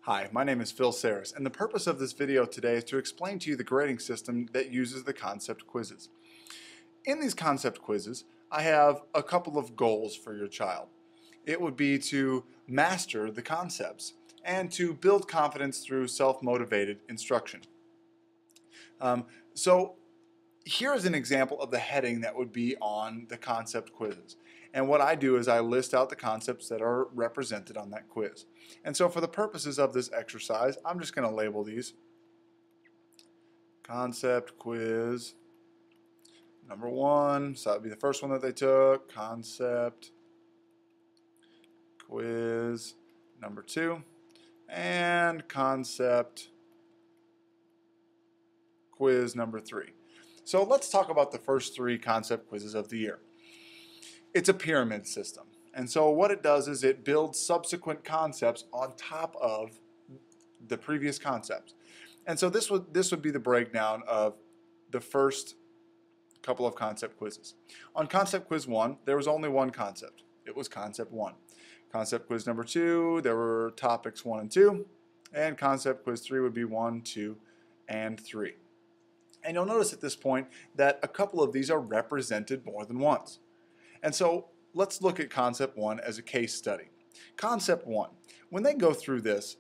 Hi, my name is Phil Saris, and the purpose of this video today is to explain to you the grading system that uses the concept quizzes. In these concept quizzes, I have a couple of goals for your child. It would be to master the concepts and to build confidence through self-motivated instruction. So here is an example of the heading that would be on the concept quizzes. And what I do is I list out the concepts that are represented on that quiz. And so for the purposes of this exercise, I'm just going to label these concept quiz number 1. So that would be the first one that they took. Concept quiz number 2. And concept quiz number 3. So let's talk about the first 3 concept quizzes of the year. It's a pyramid system. And so what it does is it builds subsequent concepts on top of the previous concepts. And so this would be the breakdown of the first couple of concept quizzes. On concept quiz 1, there was only one concept. It was concept 1. Concept quiz number 2, there were topics 1 and 2. And concept quiz 3 would be 1, 2, and 3. And you'll notice at this point that a couple of these are represented more than once. And so let's look at concept 1 as a case study. Concept 1, when they go through this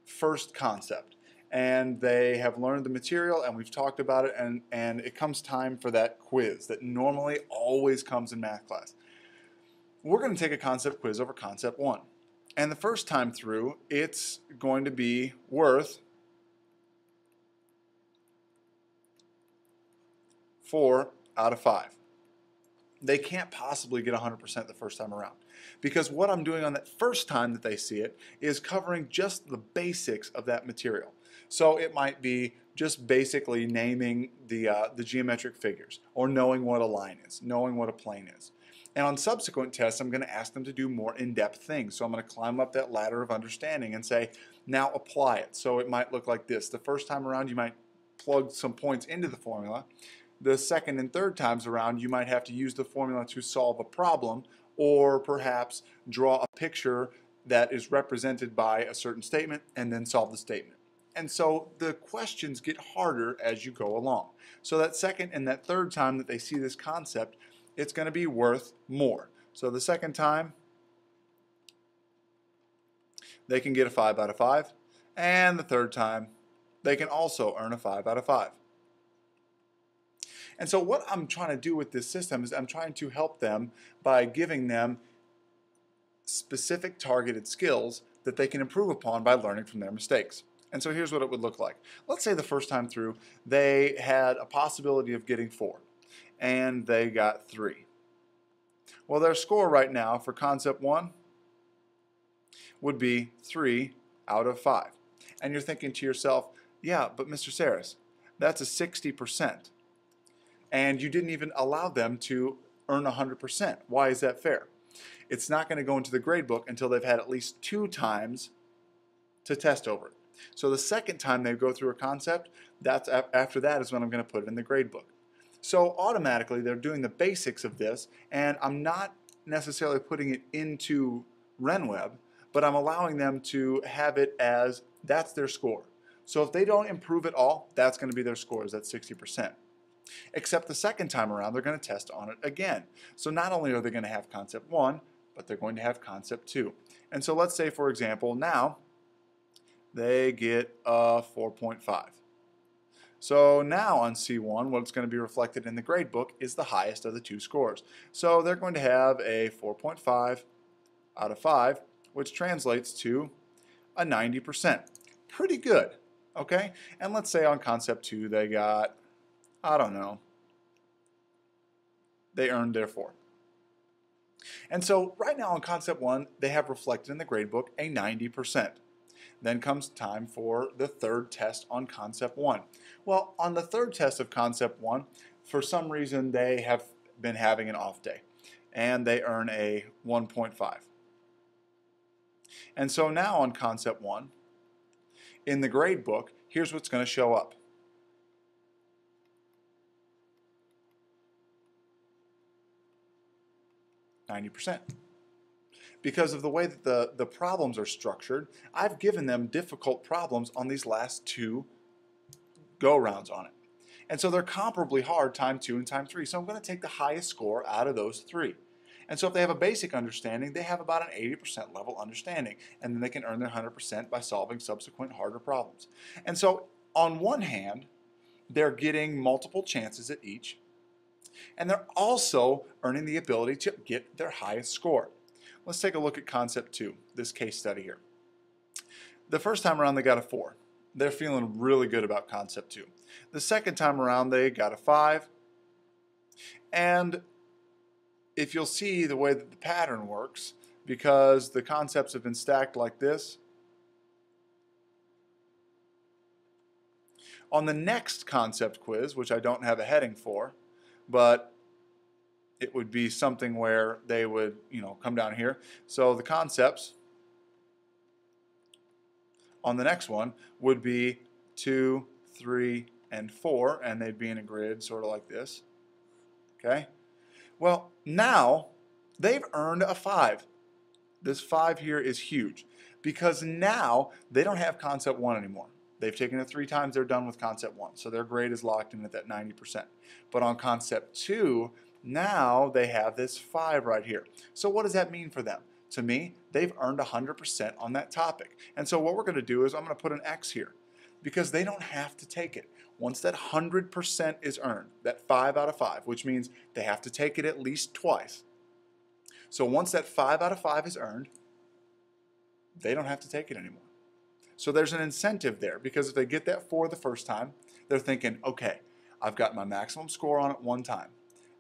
first concept and they have learned the material and we've talked about it and it comes time for that quiz that normally always comes in math class, we're going to take a concept quiz over concept 1. And the first time through, it's going to be worth 4 out of 5. They can't possibly get 100% the first time around, because what I'm doing on that first time that they see it is covering just the basics of that material. So it might be just basically naming the geometric figures, or knowing what a line is, knowing what a plane is. And on subsequent tests, I'm going to ask them to do more in-depth things. So I'm going to climb up that ladder of understanding and say, now apply it. So it might look like this. The first time around, you might plug some points into the formula. The second and third times around, you might have to use the formula to solve a problem, or perhaps draw a picture that is represented by a certain statement and then solve the statement. And so the questions get harder as you go along. So that second and that third time that they see this concept, it's going to be worth more. So the second time, they can get a 5 out of 5. And the third time, they can also earn a 5 out of 5. And so what I'm trying to do with this system is I'm trying to help them by giving them specific targeted skills that they can improve upon by learning from their mistakes. And so here's what it would look like. Let's say the first time through they had a possibility of getting 4 and they got 3. Well, their score right now for concept 1 would be 3 out of 5. And you're thinking to yourself, yeah, but Mr. Saris, that's a 60%. And you didn't even allow them to earn 100%. Why is that fair? It's not going to go into the grade book until they've had at least 2 times to test over it. So the second time they go through a concept, after that is when I'm going to put it in the grade book. So automatically they're doing the basics of this, and I'm not necessarily putting it into RenWeb, but I'm allowing them to have it as that's their score. So if they don't improve at all, that's going to be their scores, that's 60%. Except the second time around, they're going to test on it again. So not only are they going to have concept 1, but they're going to have concept 2. And so let's say, for example, now they get a 4.5. So now on C1, what's going to be reflected in the grade book is the highest of the 2 scores. So they're going to have a 4.5 out of 5, which translates to a 90%. Pretty good, okay? And let's say on concept 2 they got, I don't know, they earned their 4. And so right now on concept 1, they have reflected in the grade book a 90%. Then comes time for the third test on concept 1. Well, on the third test of concept 1, for some reason they have been having an off day and they earn a 1.5. And so now on concept 1, in the grade book, here's what's going to show up. 90%. because of the way that the problems are structured, I've given them difficult problems on these last two go-rounds on it. And so they're comparably hard time 2 and time 3. So I'm going to take the highest score out of those 3. And so if they have a basic understanding, they have about an 80% level understanding. And then they can earn their 100% by solving subsequent harder problems. And so on one hand, they're getting multiple chances at each. And they're also earning the ability to get their highest score. Let's take a look at concept 2, this case study here. The first time around they got a 4. They're feeling really good about concept 2. The second time around they got a 5. And if you'll see the way that the pattern works, because the concepts have been stacked like this, on the next concept quiz, which I don't have a heading for, but it would be something where they would, come down here. So the concepts on the next one would be 2, 3, and 4, and they'd be in a grid sort of like this. Okay? Well, now they've earned a 5. This 5 here is huge because now they don't have concept 1 anymore. They've taken it 3 times, they're done with concept 1. So their grade is locked in at that 90%. But on concept 2, now they have this 5 right here. So what does that mean for them? To me, they've earned 100% on that topic. And so what we're going to do is I'm going to put an X here because they don't have to take it. Once that 100% is earned, that 5 out of 5, which means they have to take it at least twice. So once that 5 out of 5 is earned, they don't have to take it anymore. So there's an incentive there because if they get that 4 the first time, they're thinking, okay, I've got my maximum score on it one time.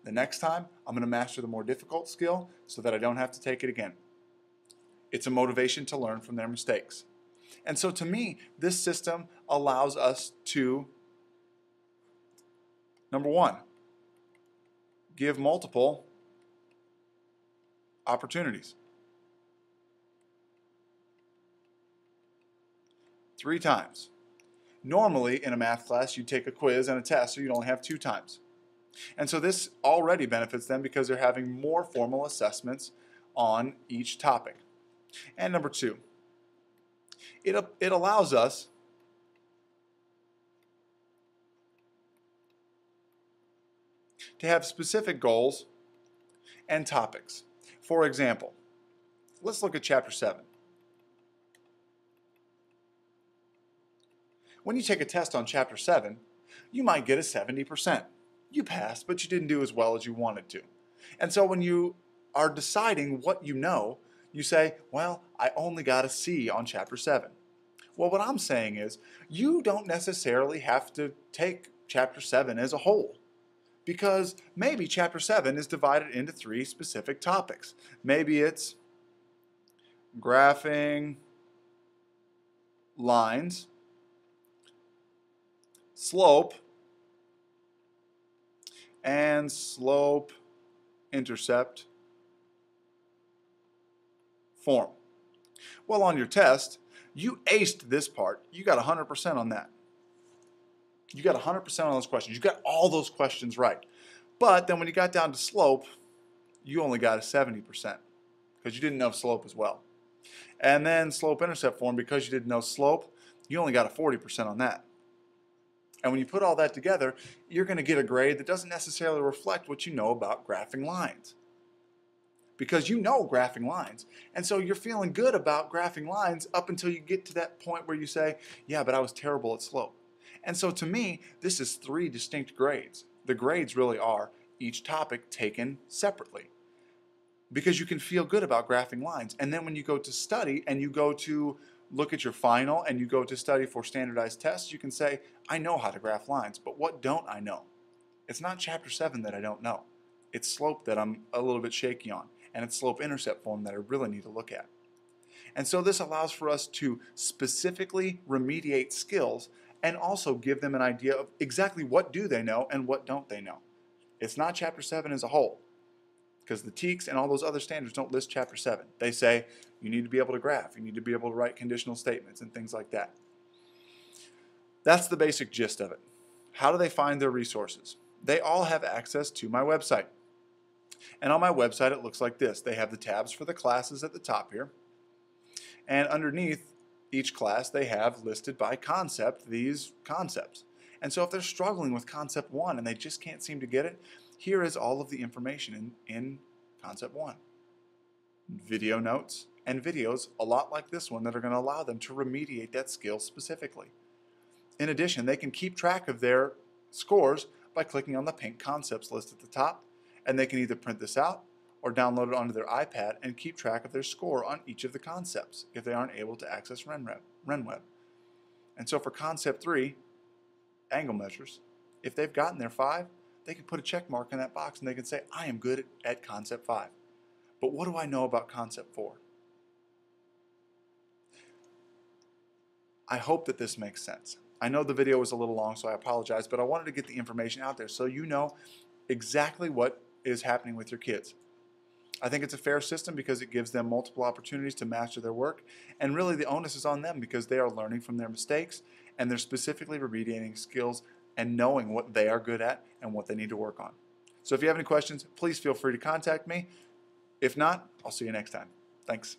The next time, I'm going to master the more difficult skill so that I don't have to take it again. It's a motivation to learn from their mistakes. And so to me, this system allows us to, number 1, give multiple opportunities. 3 times. Normally in a math class you take a quiz and a test, so you'd only have 2 times. And so this already benefits them because they're having more formal assessments on each topic. And number 2, it allows us to have specific goals and topics. For example, let's look at chapter 7. When you take a test on chapter 7, you might get a 70%. You passed, but you didn't do as well as you wanted to. And so when you are deciding what you know, you say, well, I only got a C on chapter 7. Well, what I'm saying is, you don't necessarily have to take chapter 7 as a whole. Because maybe chapter 7 is divided into 3 specific topics. Maybe it's graphing lines, slope, and slope intercept form. Well, on your test, you aced this part. You got 100% on that. You got 100% on those questions. You got all those questions right. But then when you got down to slope, you only got a 70% because you didn't know slope as well. And then slope intercept form, because you didn't know slope, you only got a 40% on that. And when you put all that together, you're going to get a grade that doesn't necessarily reflect what you know about graphing lines. Because you know graphing lines. And so you're feeling good about graphing lines up until you get to that point where you say, yeah, but I was terrible at slope. And so to me, this is 3 distinct grades. The grades really are each topic taken separately. Because you can feel good about graphing lines. And then when you go to study and you go to look at your final and you go to study for standardized tests, you can say, I know how to graph lines, but what don't I know? It's not chapter 7 that I don't know. It's slope that I'm a little bit shaky on, and it's slope intercept form that I really need to look at. And so this allows for us to specifically remediate skills and also give them an idea of exactly what do they know and what don't they know. It's not chapter 7 as a whole, because the TEKS and all those other standards don't list chapter 7. They say you need to be able to graph, you need to be able to write conditional statements and things like that. That's the basic gist of it. How do they find their resources? They all have access to my website. And on my website it looks like this. They have the tabs for the classes at the top here. And underneath each class they have listed by concept these concepts. And so if they're struggling with concept 1 and they just can't seem to get it, here is all of the information in concept 1. Video notes and videos a lot like this one that are going to allow them to remediate that skill specifically. In addition, they can keep track of their scores by clicking on the pink concepts list at the top, and they can either print this out or download it onto their iPad and keep track of their score on each of the concepts if they aren't able to access RenWeb. And so for concept 3, angle measures, if they've gotten their 5, they can put a check mark in that box and they can say, I am good at concept 5. But what do I know about concept 4? I hope that this makes sense. I know the video was a little long, so I apologize, but I wanted to get the information out there so you know exactly what is happening with your kids. I think it's a fair system because it gives them multiple opportunities to master their work, and really the onus is on them because they are learning from their mistakes and they're specifically remediating skills and knowing what they are good at and what they need to work on. So if you have any questions, please feel free to contact me. If not, I'll see you next time. Thanks.